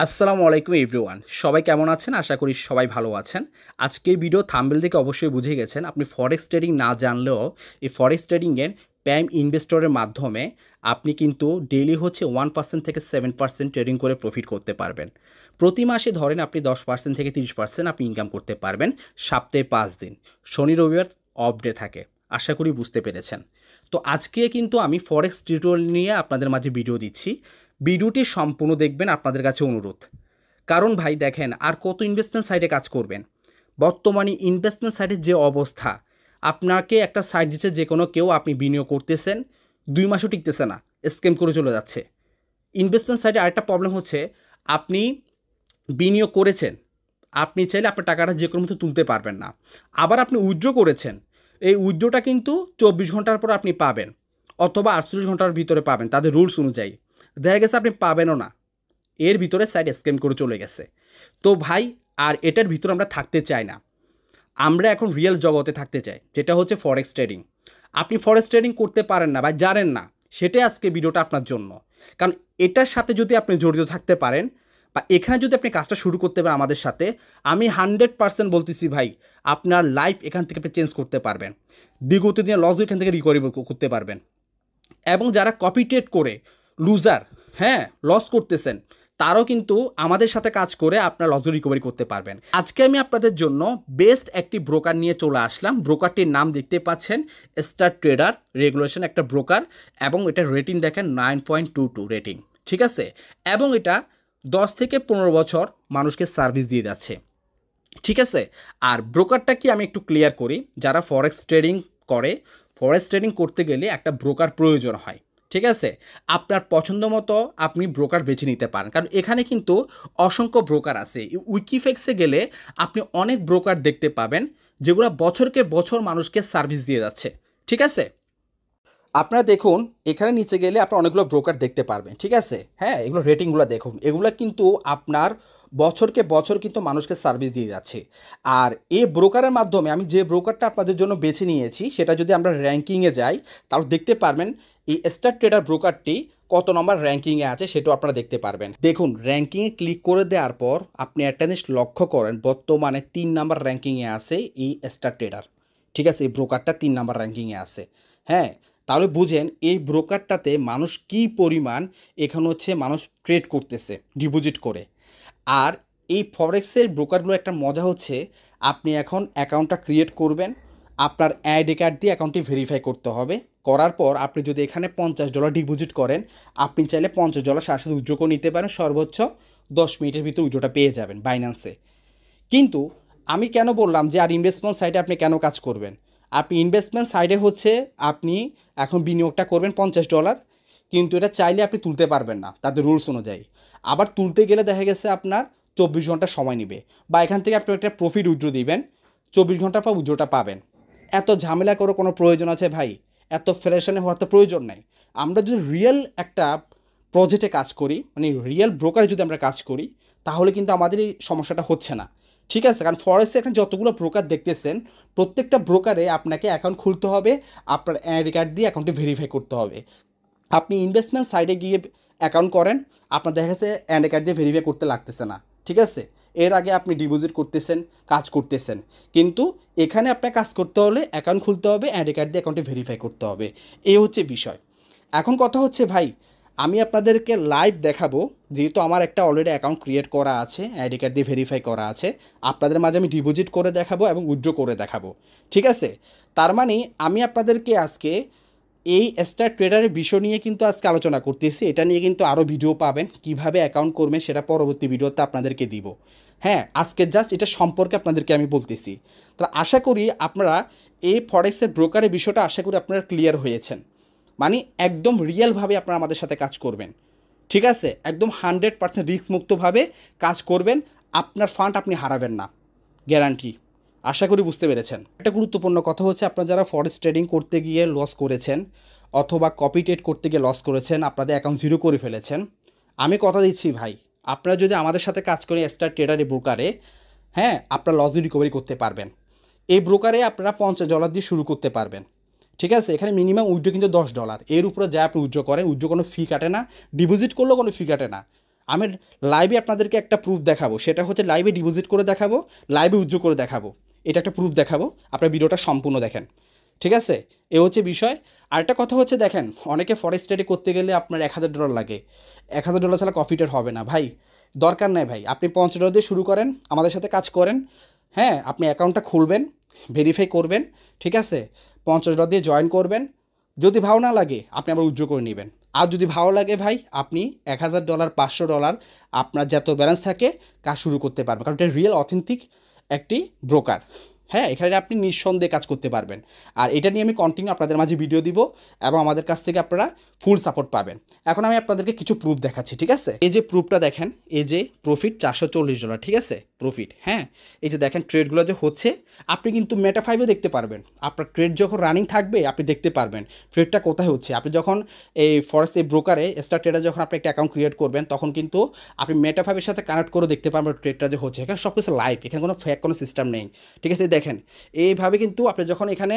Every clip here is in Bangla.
আসসালামু আলাইকুম এভরিওয়ান, সবাই কেমন আছেন? আশা করি সবাই ভালো আছেন। আজকের ভিডিও থাম্বনেল দেখে অবশ্যই বুঝে গেছেন আপনি ফরেক্স ট্রেডিং না জানলেও এই ফরেক্স ট্রেডিংয়ের প্রাইম ইনভেস্টরের মাধ্যমে আপনি কিন্তু ডেইলি হচ্ছে 1% থেকে 7% ট্রেডিং করে প্রফিট করতে পারবেন। প্রতি মাসে ধরেন আপনি 10% থেকে 30% আপনি ইনকাম করতে পারবেন সপ্তাহে 5 দিন। শনি রবিবার অফ ডে থাকে। আশা করি বুঝতে পেরেছেন। তো আজকে কিন্তু আমি ফরেক্স টিউটোরিয়াল নিয়ে আপনাদের মাঝে ভিডিও দিচ্ছি। ভিডিওটি সম্পূর্ণ দেখবেন, আপনাদের কাছে অনুরোধ। কারণ ভাই দেখেন, আর কত ইনভেস্টমেন্ট সাইটে কাজ করবেন? বর্তমানে ইনভেস্টমেন্ট সাইটের যে অবস্থা, আপনাকে একটা সাইট দিচ্ছে যে কোনো কেউ, আপনি বিনিয়োগ করতেছেন, 2 মাসও টিকতেছে না, স্ক্যাম করে চলে যাচ্ছে। ইনভেস্টমেন্ট সাইটে আরেকটা প্রবলেম হচ্ছে, আপনি বিনিয়োগ করেছেন, আপনি চাইলে আপনার টাকাটা যে কোনো মতো তুলতে পারবেন না। আবার আপনি উইথড্র করেছেন, এই উইথড্রটা কিন্তু 24 ঘন্টার পর আপনি পাবেন, অথবা 48 ঘন্টার ভিতরে পাবেন তাদের রুলস অনুযায়ী। দেখা গেছে আপনি পাবেনও না, এর ভিতরে সাইড স্ক্যাম করে চলে গেছে। তো ভাই, আর এটার ভিতরে আমরা থাকতে চাই না। আমরা এখন রিয়েল জগতে থাকতে চাই, যেটা হচ্ছে ফরেক্স ট্রেডিং। আপনি ফরেক্স ট্রেডিং করতে পারেন না বা জানেন না, সেটাই আজকে ভিডিওটা আপনার জন্য। কারণ এটার সাথে যদি আপনি জড়িত থাকতে পারেন বা এখানে যদি আপনি কাজটা শুরু করতে পারেন আমাদের সাথে, আমি 100% বলতেছি ভাই, আপনার লাইফ এখান থেকে আপনি চেঞ্জ করতে পারবেন। বিগত দিনে লস এখান থেকে রিকভারি করতে পারবেন। এবং যারা কপি ট্রেড করে লুজার, হ্যাঁ, লস করতেছেন, তারাও কিন্তু আমাদের সাথে কাজ করে আপনার লস রিকভারি করতে পারবেন। আজকে আমি আপনাদের জন্য বেস্ট একটি ব্রোকার নিয়ে চলে আসলাম। ব্রোকারটির নাম দেখতে পাচ্ছেন, স্টার ট্রেডার রেগুলেশন একটা ব্রোকার, এবং এটা রেটিং দেখেন 9.22 রেটিং, ঠিক আছে। এবং এটা 10 থেকে 15 বছর মানুষকে সার্ভিস দিয়ে যাচ্ছে, ঠিক আছে। আর ব্রোকারটা কি আমি একটু ক্লিয়ার করি। যারা ফরেক্স ট্রেডিং করে, ফরেক্স ট্রেডিং করতে গেলে একটা ব্রোকার প্রয়োজন হয়, ঠিক আছে। আপনার পছন্দ মতো আপনি ব্রোকার বেছে নিতে পারেন, কারণ এখানে কিন্তু অসংখ্য ব্রোকার আছে। উইকিফেক্সে গেলে আপনি অনেক ব্রোকার দেখতে পাবেন, যেগুলো বছরকে বছর মানুষকে সার্ভিস দিয়ে যাচ্ছে, ঠিক আছে। আপনারা দেখুন, এখানে নিচে গেলে আপনার অনেকগুলো ব্রোকার দেখতে পারবেন, ঠিক আছে। হ্যাঁ, এগুলো রেটিংগুলো দেখুন, এগুলো কিন্তু আপনার বছরকে বছর কিন্তু মানুষকে সার্ভিস দিয়ে যাচ্ছে। আর এই ব্রোকারের মাধ্যমে আমি যে ব্রোকারটা আপনাদের জন্য বেছে নিয়েছি, সেটা যদি আমরা র্যাঙ্কিংয়ে যাই, তাহলে দেখতে পারবেন এই স্টার ট্রেডার ব্রোকারটি কত নম্বর র্যাঙ্কিংয়ে আছে সেটাও আপনারা দেখতে পারবেন। দেখুন, র্যাঙ্কিংয়ে ক্লিক করে দেওয়ার পর আপনি একটা জিনিস লক্ষ্য করেন, বর্তমানে 3 নাম্বার র্যাঙ্কিংয়ে আছে এই স্টার ট্রেডার, ঠিক আছে। এই ব্রোকারটা 3 নাম্বার র্যাঙ্কিংয়ে আছে, হ্যাঁ। তাহলে বুঝেন এই ব্রোকারটাতে মানুষ কী পরিমাণ এখানে হচ্ছে মানুষ ট্রেড করতেছে ডিপোজিট করে। আর এই ফরেক্সের ব্রোকারগুলো একটা মজা হচ্ছে, আপনি এখন অ্যাকাউন্টটা ক্রিয়েট করবেন, আপনার আইডি কার্ড দিয়ে অ্যাকাউন্টটি ভেরিফাই করতে হবে। করার পর আপনি যদি এখানে $50 ডিপোজিট করেন, আপনি চাইলে $50 সাথে সাথে উইথড্র করে নিতে পারেন। সর্বোচ্চ 10 মিনিটের ভিতরে উইথড্রটা পেয়ে যাবেন বাইন্যান্সে। কিন্তু আমি কেন বললাম যে আর ইনভেস্টমেন্ট সাইটে আপনি কেন কাজ করবেন? আপনি ইনভেস্টমেন্ট সাইডে হচ্ছে আপনি এখন বিনিয়োগটা করবেন $50, কিন্তু এটা চাইলে আপনি তুলতে পারবেন না তাদের রুলস অনুযায়ী। আবার তুলতে গেলে দেখা গেছে আপনার 24 ঘন্টা সময় নেবে, বা এখান থেকে আপনি একটা প্রফিট উইথড্র দিবেন, 24 ঘন্টা পর উইথড্রটা পাবেন। এত ঝামেলা করে কোনো প্রয়োজন আছে ভাই? এত ফ্রেশনে হওয়ার তো প্রয়োজন নেই। আমরা যদি রিয়েল একটা প্রজেক্টে কাজ করি, মানে রিয়েল ব্রোকারে যদি আমরা কাজ করি, তাহলে কিন্তু আমাদের এই সমস্যাটা হচ্ছে না, ঠিক আছে। কারণ ফরেক্সে এখন যতগুলো ব্রোকার দেখতেছেন, প্রত্যেকটা ব্রোকারে আপনাকে অ্যাকাউন্ট খুলতে হবে, আপনার আইডি কার্ড দিয়ে অ্যাকাউন্টটি ভেরিফাই করতে হবে। আপনি ইনভেস্টমেন্ট সাইডে গিয়ে অ্যাকাউন্ট করেন, আপনার দেখা গেছে আইডি কার্ড দিয়ে ভেরিফাই করতে লাগতেছে না, ঠিক আছে। এর আগে আপনি ডিপোজিট করতেছেন, কাজ করতেছেন, কিন্তু এখানে আপনার কাজ করতে হলে অ্যাকাউন্ট খুলতে হবে, আইডি কার্ড দিয়ে অ্যাকাউন্টে ভেরিফাই করতে হবে। এই হচ্ছে বিষয়। এখন কথা হচ্ছে ভাই, আমি আপনাদেরকে লাইভ দেখাবো, যেহেতু আমার একটা অলরেডি অ্যাকাউন্ট ক্রিয়েট করা আছে, আইডি কার্ড দিয়ে ভেরিফাই করা আছে। আপনাদের মাঝে আমি ডিপোজিট করে দেখাবো এবং উইথড্র করে দেখাবো, ঠিক আছে। তার মানে আমি আপনাদেরকে আজকে এই স্টার ট্রেডারের বিষয় নিয়ে কিন্তু আজকে আলোচনা করতেছি। এটা নিয়ে কিন্তু আরও ভিডিও পাবেন, কিভাবে অ্যাকাউন্ট করবেন সেটা পরবর্তী ভিডিওতে আপনাদেরকে দিব। হ্যাঁ, আজকে জাস্ট এটা সম্পর্কে আপনাদেরকে আমি বলতেছি। তো আশা করি আপনারা এই ফরেক্সের ব্রোকারের বিষয়টা আশা করি আপনারা ক্লিয়ার হয়েছেন। মানে একদম রিয়েলভাবে আপনারা আমাদের সাথে কাজ করবেন, ঠিক আছে। একদম 100% রিস্ক মুক্তভাবে কাজ করবেন, আপনার ফান্ড আপনি হারাবেন না, গ্যারান্টি। আশা করি বুঝতে পেরেছেন। একটা গুরুত্বপূর্ণ কথা হচ্ছে, আপনারা যারা ফরেক্স ট্রেডিং করতে গিয়ে লস করেছেন, অথবা কপি ট্রেড করতে গিয়ে লস করেছেন, আপনাদের অ্যাকাউন্ট জিরো করে ফেলেছেন, আমি কথা দিচ্ছি ভাই, আপনারা যদি আমাদের সাথে কাজ করেন স্টার ট্রেডারে ব্রোকারে, হ্যাঁ, আপনার লস রিকভারি করতে পারবেন। এই ব্রোকারে আপনারা $50 দিয়ে শুরু করতে পারবেন, ঠিক আছে। এখানে মিনিমাম উইথড্র কিন্তু $10, এর উপরে যা আপনি উইথড্র করেন, উইথড্র কোনো ফি কাটে না, ডিপোজিট করলেও কোনো ফি কাটে না। আমি লাইভে আপনাদেরকে একটা প্রুফ দেখাবো, সেটা হচ্ছে লাইভে ডিপোজিট করে দেখাবো, লাইভে উইথড্র করে দেখাবো। এটা একটা প্রুফ দেখাবো, আপনার ভিডিওটা সম্পূর্ণ দেখেন, ঠিক আছে? এ হচ্ছে বিষয়। আরেকটা কথা হচ্ছে দেখেন, অনেকে ফরেক্স ট্রেডিং করতে গেলে আপনার $1000 লাগে। $1000 ছাড়া প্রফিটের হবে না ভাই, দরকার নেই ভাই। আপনি $50 দিয়ে শুরু করেন, আমাদের সাথে কাজ করেন। হ্যাঁ, আপনি অ্যাকাউন্টটা খুলবেন, ভেরিফাই করবেন, ঠিক আছে? $50 দিয়ে জয়েন করবেন। যদি ভালো না লাগে আপনি আবার উইথড্র করে নেবেন। আর যদি ভালো লাগে ভাই, আপনি $1000 $500 আপনার যত ব্যালেন্স থাকে কাজ শুরু করতে পারবেন, কারণ এটা রিয়েল অথেন্টিক একটি ব্রোকার। হ্যাঁ, এখানে আপনি নিঃসন্দেহে কাজ করতে পারবেন। আর এটা নিয়ে আমি কন্টিনিউ আপনাদের মাঝে ভিডিও দিব এবং আমাদের কাছ থেকে আপনারা ফুল সাপোর্ট পাবেন। এখন আমি আপনাদেরকে কিছু প্রুফ দেখাচ্ছি, ঠিক আছে? এই যে প্রুফটা দেখেন, এই যে প্রফিট $440, ঠিক আছে? প্রফিট, হ্যাঁ, এই যে দেখেন ট্রেডগুলো যে হচ্ছে, আপনি কিন্তু মেটা 5-এও দেখতে পারবেন। আপনার ট্রেড যখন রানিং থাকবে আপনি দেখতে পারবেন ট্রেডটা কোথায় হচ্ছে। আপনি যখন এই ফরেক্স এই ব্রোকারে স্টার ট্রেডার যখন আপনি একটা অ্যাকাউন্ট ক্রিয়েট করবেন, তখন কিন্তু আপনি মেটা 5-এর সাথে কানেক্ট করে দেখতে পারবেন ট্রেডটা যে হচ্ছে। এখানে সব কিছু লাইভ, এখানে কোনো ফেক কোনো সিস্টেম নেই, ঠিক আছে? দেখেন এইভাবে কিন্তু আপনি যখন এখানে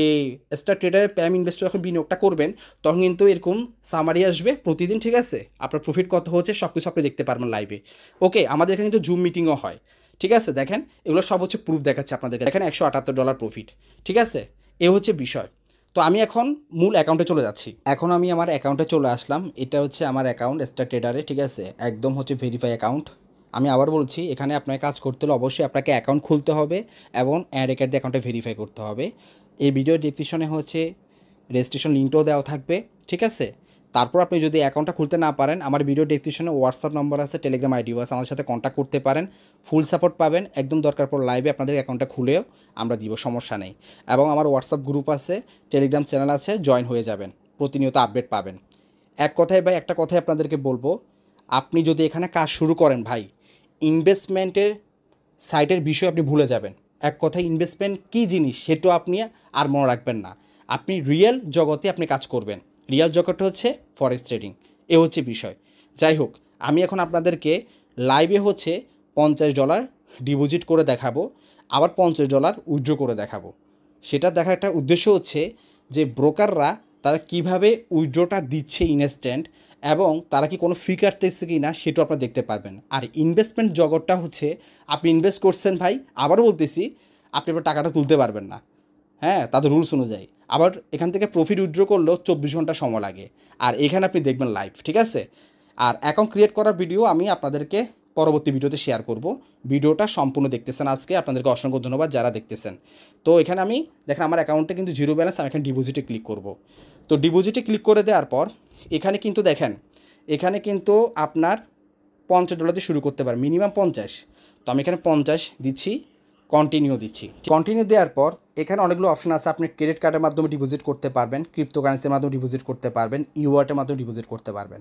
এই স্টার ট্রেডারে প্যাম ইনভেস্টর যখন বিনিয়োগটা করবেন, তখন কিন্তু এরকম সামারি আসবে প্রতিদিন, ঠিক আছে? আপনার প্রফিট কত হচ্ছে সব কিছু আপনি দেখতে পারবেন লাইভে। ওকে, আমাদের এখানে কিন্তু জুম মিটিংও হয়, ঠিক আছে? দেখেন এগুলো সব হচ্ছে প্রুফ দেখাচ্ছে আপনাদেরকে। দেখেন $178 প্রফিট, ঠিক আছে? এ হচ্ছে বিষয়। তো আমি এখন মূল অ্যাকাউন্টে চলে যাচ্ছি। এখন আমি আমার অ্যাকাউন্টে চলে আসলাম। এটা হচ্ছে আমার অ্যাকাউন্ট স্টার ট্রেডারে, ঠিক আছে? একদম হচ্ছে ভেরিফাই অ্যাকাউন্ট। আমি আবার বলছি, এখানে আপনাকে কাজ করতে হলে অবশ্যই আপনাকে অ্যাকাউন্ট খুলতে হবে এবং অ্যাড রেকার্ড দিয়ে অ্যাকাউন্টে ভেরিফাই করতে হবে। এই ভিডিও ডিসক্রিপশনে হচ্ছে রেজিস্ট্রেশন লিঙ্কটাও দেওয়া থাকবে, ঠিক আছে? তারপর আপনি যদি অ্যাকাউন্টটা খুলতে না পারেন, আমার ভিডিও ডেসক্রিপশনে হোয়াটসঅ্যাপ নম্বর আছে, টেলিগ্রাম আইডিও আছে, আমার সাথে কন্ট্যাক্ট করতে পারেন। ফুল সাপোর্ট পাবেন, একদম দরকার পর লাইভে আপনাদের অ্যাকাউন্টটা খুলেও আমরা দিব, সমস্যা নেই। এবং আমার হোয়াটসঅ্যাপ গ্রুপ আছে, টেলিগ্রাম চ্যানেল আছে, জয়েন হয়ে যাবেন, প্রতিনিয়ত আপডেট পাবেন। এক কথায় ভাই, একটা কথাই আপনাদেরকে বলবো, আপনি যদি এখানে কাজ শুরু করেন ভাই, ইনভেস্টমেন্টের সাইটের বিষয় আপনি ভুলে যাবেন। এক কথায় ইনভেস্টমেন্ট কী জিনিস সেটাও আপনি আর মনে রাখবেন না। আপনি রিয়েল জগতে আপনি কাজ করবেন। রিয়েল জগৎটা হচ্ছে ফরেক্স ট্রেডিং, এ হচ্ছে বিষয়। যাই হোক, আমি এখন আপনাদেরকে লাইভে হচ্ছে $50 ডিপোজিট করে দেখাবো, আবার $50 উইথড্র করে দেখাবো। সেটা দেখার একটা উদ্দেশ্য হচ্ছে যে ব্রোকাররা তারা কিভাবে উইথড্রটা দিচ্ছে ইনস্ট্যান্ট, এবং তারা কি কোনো ফি কাটতেছে কি না সেটাও আপনারা দেখতে পারবেন। আর ইনভেস্টমেন্ট জগৎটা হচ্ছে, আপনি ইনভেস্ট করছেন ভাই, আবারও বলতেছি, আপনি এবার টাকাটা তুলতে পারবেন না, হ্যাঁ, তাদের রুলস অনুযায়ী। আবার এখান থেকে প্রফিট উইথড্র করলেও 24 ঘন্টা সময় লাগে। আর এখানে আপনি দেখবেন লাইভ, ঠিক আছে? আর অ্যাকাউন্ট ক্রিয়েট করার ভিডিও আমি আপনাদেরকে পরবর্তী ভিডিওতে শেয়ার করব। ভিডিওটা সম্পূর্ণ দেখতেছেন আজকে, আপনাদেরকে অসংখ্য ধন্যবাদ যারা দেখতেছেন। তো এখানে আমি দেখেন আমার অ্যাকাউন্টে কিন্তু জিরো ব্যালেন্স, আমি এখানে ডিপোজিটে ক্লিক করব। তো ডিপোজিটে ক্লিক করে দেওয়ার পর এখানে কিন্তু দেখেন, এখানে কিন্তু আপনার $50 দিয়ে শুরু করতে পারেন, মিনিমাম 50। তো আমি এখানে 50 দিচ্ছি, কন্টিনিউ দিচ্ছি। কন্টিনিউ দেওয়ার পর এখানে অনেকগুলো অপশন আছে। আপনি ক্রেডিট কার্ডের মাধ্যমে ডিপোজিট করতে পারবেন, ক্রিপ্টোকারেন্সির মাধ্যমে ডিপোজিট করতে পারবেন, ইউআরটের মাধ্যমে ডিপোজিট করতে পারবেন।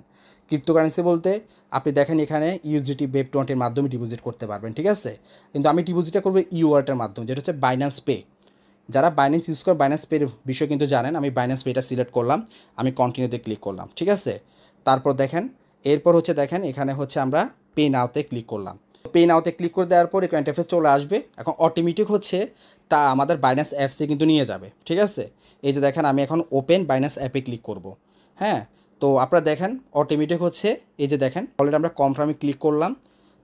ক্রিপ্টোকারেন্সি বলতে আপনি দেখেন এখানে ইউএসডিটি Web20 মাধ্যমে ডিপোজিট করতে পারবেন, ঠিক আছে? কিন্তু আমি ডিপোজিটটা করবো ইউআরটের মাধ্যমে, যেটা হচ্ছে বাইন্যান্স পে। যারা বাইন্যান্স ইউজ করে বাইন্যান্স পের বিষয় কিন্তু জানেন। আমি বাইন্যান্স পেটা সিলেক্ট করলাম, আমি কন্টিনিউতে ক্লিক করলাম, ঠিক আছে? তারপর দেখেন, এরপর হচ্ছে দেখেন এখানে হচ্ছে আমরা পে নাওতে ক্লিক করলাম। পে নাওতে ক্লিক করে দেওয়ার পর এই ইন্টারফেস চলে আসবে। এখন অটোমেটিক হচ্ছে তা আমাদের বাইন্যান্স অ্যাপসে কিন্তু নিয়ে যাবে, ঠিক আছে? এই যে দেখেন আমি এখন ওপেন বাইন্যান্স অ্যাপে ক্লিক করব, হ্যাঁ। তো আপনারা দেখেন অটোমেটিক হচ্ছে, এই যে দেখেন অলরেডি আমরা কনফার্মে ক্লিক করলাম।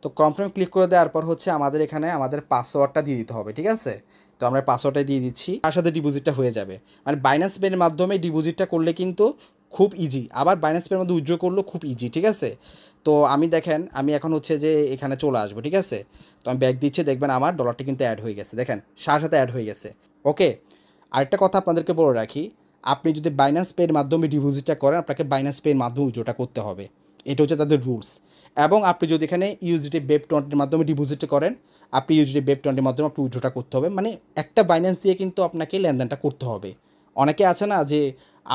তো কনফার্মে ক্লিক করে দেওয়ার পর হচ্ছে আমাদের এখানে আমাদের পাসওয়ার্ডটা দিয়ে দিতে হবে, ঠিক আছে? তো আমরা পাসওয়ার্ডটা দিয়ে দিচ্ছি, তার সাথে ডিপোজিটটা হয়ে যাবে। মানে বাইন্যান্স পের মাধ্যমে ডিপোজিটটা করলে কিন্তু খুব ইজি, আবার বাইন্যান্স পের মধ্যে উইথড্র করলেও খুব ইজি, ঠিক আছে? তো আমি দেখেন আমি এখন হচ্ছে যে এখানে চলে আসবো, ঠিক আছে? তো আমি ব্যাক দিচ্ছি, দেখবেন আমার ডলারটি কিন্তু অ্যাড হয়ে গেছে, দেখেন সাথে সাথে অ্যাড হয়ে গেছে। ওকে, আরেকটা কথা আপনাদেরকে বলে রাখি, আপনি যদি বাইন্যান্স পের মাধ্যমে ডিপোজিটটা করেন, আপনাকে বাইন্যান্স পের মাধ্যমে উইথড্রটা করতে হবে, এটা হচ্ছে তাদের রুলস। এবং আপনি যদি এখানে ইউএসডিটি Web20 মাধ্যমে ডিপোজিট করেন, আপনি ইউএসডিটি Web20 মাধ্যমে আপনি উইথড্রটা করতে হবে। মানে একটা বাইন্যান্স দিয়ে কিন্তু আপনাকে লেনদেনটা করতে হবে। অনেকে আছে না যে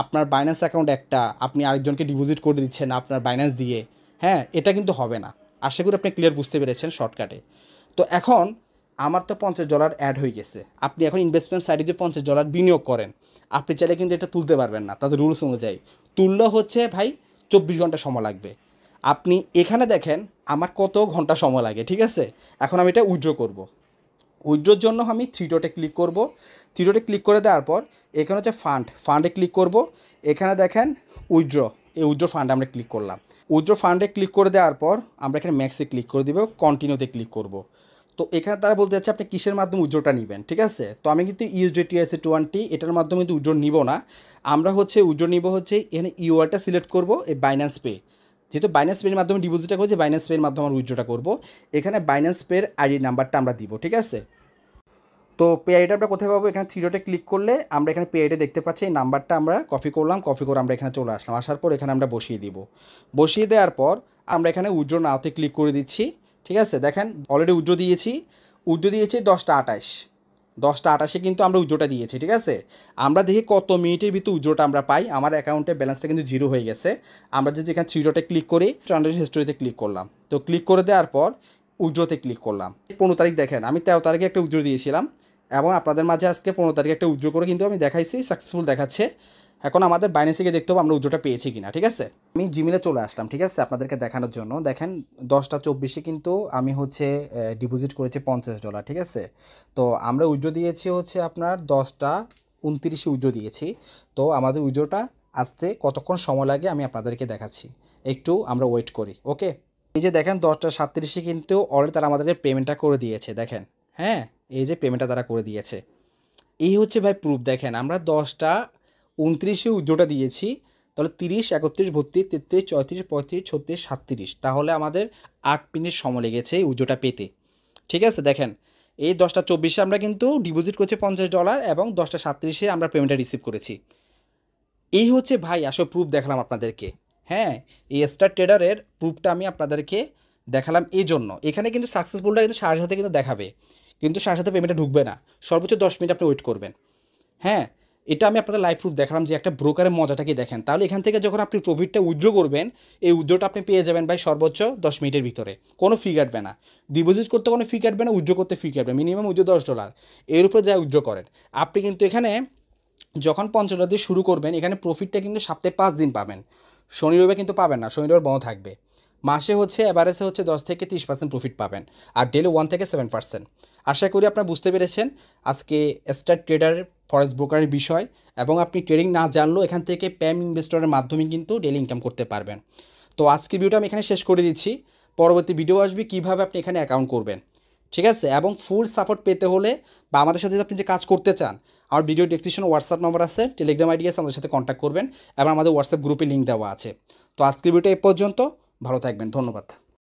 আপনার বাইন্যান্স অ্যাকাউন্ট একটা, আপনি আরেকজনকে ডিপোজিট করে দিচ্ছেন আপনার বাইন্যান্স দিয়ে, হ্যাঁ, এটা কিন্তু হবে না। আশা করি আপনি ক্লিয়ার বুঝতে পেরেছেন শর্টকাটে। তো এখন আমার তো $50 অ্যাড হয়ে গেছে। আপনি এখন ইনভেস্টমেন্ট সাইডে যে $50 বিনিয়োগ করেন, আপনি চাইলে কিন্তু এটা তুলতে পারবেন না, তাদের রুলস অনুযায়ী। তুললেও হচ্ছে ভাই 24 ঘন্টা সময় লাগবে। আপনি এখানে দেখেন আমার কত ঘন্টা সময় লাগে, ঠিক আছে? এখন আমি এটা উইথড্র করব। উইথড্রোর জন্য আমি থ্রি ডটে ক্লিক করব। থ্রি ডটে ক্লিক করে দেওয়ার পর এখানে হচ্ছে ফান্ডে ক্লিক করব। এখানে দেখেন উইথড্র, এই উইথড্র ফান্ডে আমরা ক্লিক করলাম। উইথড্র ফান্ডে ক্লিক করে দেওয়ার পর আমরা এখানে ম্যাক্সে ক্লিক করে দিব, কন্টিনিউতে ক্লিক করব। তো এখানে তারা বলতে যাচ্ছে আপনি কিসের মাধ্যমে উইথড্রটা নেবেন, ঠিক আছে। তো আমি কিন্তু USDTRC20 এটার মাধ্যমে কিন্তু উইথড্র নিব না। আমরা হচ্ছে উইথড্র নিব হচ্ছে এখানে ইউআরটা সিলেক্ট করব, এই বাইন্যান্স পে, যেহেতু বাইন্যান্স পের মাধ্যমে ডিপোজিটটা করছে, বাইন্যান্স পের মাধ্যমে আমরা উইথড্রটা করব। এখানে বাইন্যান্স পের আইডি নাম্বারটা আমরা দিব, ঠিক আছে। তো পে আইডিটা আমরা কোথায় পাবো, এখানে থ্রি ডটে ক্লিক করলে আমরা এখানে পে আইডি দেখতে পাচ্ছি, এই নাম্বারটা আমরা কপি করলাম, কপি করে আমরা এখানে চলে আসলাম। আসার পর এখানে আমরা বসিয়ে দিব। বসিয়ে দেওয়ার পর আমরা এখানে উইথড্র নাওতে ক্লিক করে দিচ্ছি, ঠিক আছে। দেখেন অলরেডি উইথড্র দিয়েছি 10টা 28, 10টা 28-এ কিন্তু আমরা উইথড্রটা দিয়েছি, ঠিক আছে। আমরা দেখি কত মিনিটের ভিতরে উইথড্রটা আমরা পাই। আমার অ্যাকাউন্টে ব্যালেন্সটা কিন্তু 0 হয়ে গেছে। আমরা যদি এখানে থ্রি ডটে ক্লিক করি, ট্রানজাকশন হিস্টোরিতে ক্লিক করলাম। তো ক্লিক করে দেওয়ার পর উইথড্রতে ক্লিক করলাম। 15 তারিখ দেখেন, আমি 13 তারিখে একটা উইথড্র দিয়েছিলাম এবং আপনাদের মাঝে আজকে 15 তারিখে একটা উইথড্র করে কিন্তু আমি দেখাইছি, সাকসেসফুল দেখাচ্ছে। এখন আমাদের বাইন্যান্সে দেখতে হবে আমরা উইথড্রটা পেয়েছি কিনা, ঠিক আছে। আমি জিমেলে চলে আসলাম, ঠিক আছে, আপনাদেরকে দেখানোর জন্য। দেখেন 10টা 24-এ কিন্তু আমি হচ্ছে ডিপোজিট করেছি $50, ঠিক আছে। তো আমরা উইথড্র দিয়েছি হচ্ছে আপনার 10টা 29-এ উইথড্র দিয়েছি। তো আমাদের উইথড্রটা আসতে কতক্ষণ সময় লাগে আমি আপনাদেরকে দেখাচ্ছি, একটু আমরা ওয়েট করি, ওকে। এই যে দেখেন 10টা 37-এ কিন্তু অলরেডি তারা আমাদেরকে পেমেন্টটা করে দিয়েছে, দেখেন। হ্যাঁ, এই যে পেমেন্টটা তারা করে দিয়েছে, এই হচ্ছে ভাই প্রুফ। দেখেন আমরা 10টা 29-এ উইথড্রটা দিয়েছি, তাহলে 30, 31, 32, 33, 34, 35, 36, 37, তাহলে আমাদের 8 মিনিট সময় লেগেছে এই উইথড্রটা পেতে, ঠিক আছে। দেখেন এই 10টা 24-এ আমরা কিন্তু ডিপোজিট করছি $50 এবং 10টা 37-এ আমরা পেমেন্টটা রিসিভ করেছি। এই হচ্ছে ভাই আসলে প্রুফ দেখালাম আপনাদেরকে। হ্যাঁ, এই স্টার ট্রেডারের প্রুফটা আমি আপনাদেরকে দেখালাম এই জন্য। এখানে কিন্তু সাকসেসফুলটা কিন্তু সাথে সাথে কিন্তু দেখাবে, কিন্তু সাথে সাথে পেমেন্টটা ঢুকবে না, সর্বোচ্চ 10 মিনিট আপনি ওয়েট করবেন। হ্যাঁ, এটা আমি আপনাদের লাইভ প্রুফ দেখালাম যে একটা ব্রোকারের মজাটাকে দেখেন। তাহলে এখান থেকে যখন আপনি প্রফিটটা উইথড্র করবেন, এই উইথড্রটা আপনি পেয়ে যাবেন ভাই সর্বোচ্চ 10 মিনিটের ভিতরে, কোনো ফি কাটবে না। ডিপোজিট করতে কোনো ফি কাটবে না, উইথড্র করতে ফি কাটবে, মিনিমাম উইথড্র $10, এর উপরে যা উইথড্র করেন আপনি কিন্তু এখানে যখন $50 দিয়ে শুরু করবেন, এখানে প্রফিটটা কিন্তু সপ্তাহে 5 দিন পাবেন, শনি রবিবার কিন্তু পাবেন না, শনি রবিবার বন্ধ থাকবে। মাসে হচ্ছে এভারেজে হচ্ছে 10 থেকে 30% প্রফিট পাবেন, আর ডেলি 1 থেকে 7%। আশা করি আপনারা বুঝতে পেরেছেন আজকে স্টার ট্রেডার ফরেক্স ব্রোকারের বিষয়, এবং আপনি ট্রেডিং না জানলেও এখান থেকে প্যাম ইনভেস্টরের মাধ্যমে কিন্তু ডেলি ইনকাম করতে পারবেন। তো আজকের ভিডিওটা আমি এখানে শেষ করে দিচ্ছি, পরবর্তী ভিডিও আসবে কীভাবে আপনি এখানে অ্যাকাউন্ট করবেন, ঠিক আছে। এবং ফুল সাপোর্ট পেতে হলে বা আমাদের সাথে আপনি যে কাজ করতে চান, আমার ভিডিও ডেসক্রিপশনে হোয়াটসঅ্যাপ নম্বর আছে, টেলিগ্রাম আইডি আছে, আমাদের সাথে কন্ট্যাক্ট করবেন এবং আমাদের হোয়াটসঅ্যাপ গ্রুপে লিঙ্ক দেওয়া আছে। তো আজকের ভিডিওটা এই পর্যন্ত, ভালো থাকবেন, ধন্যবাদ।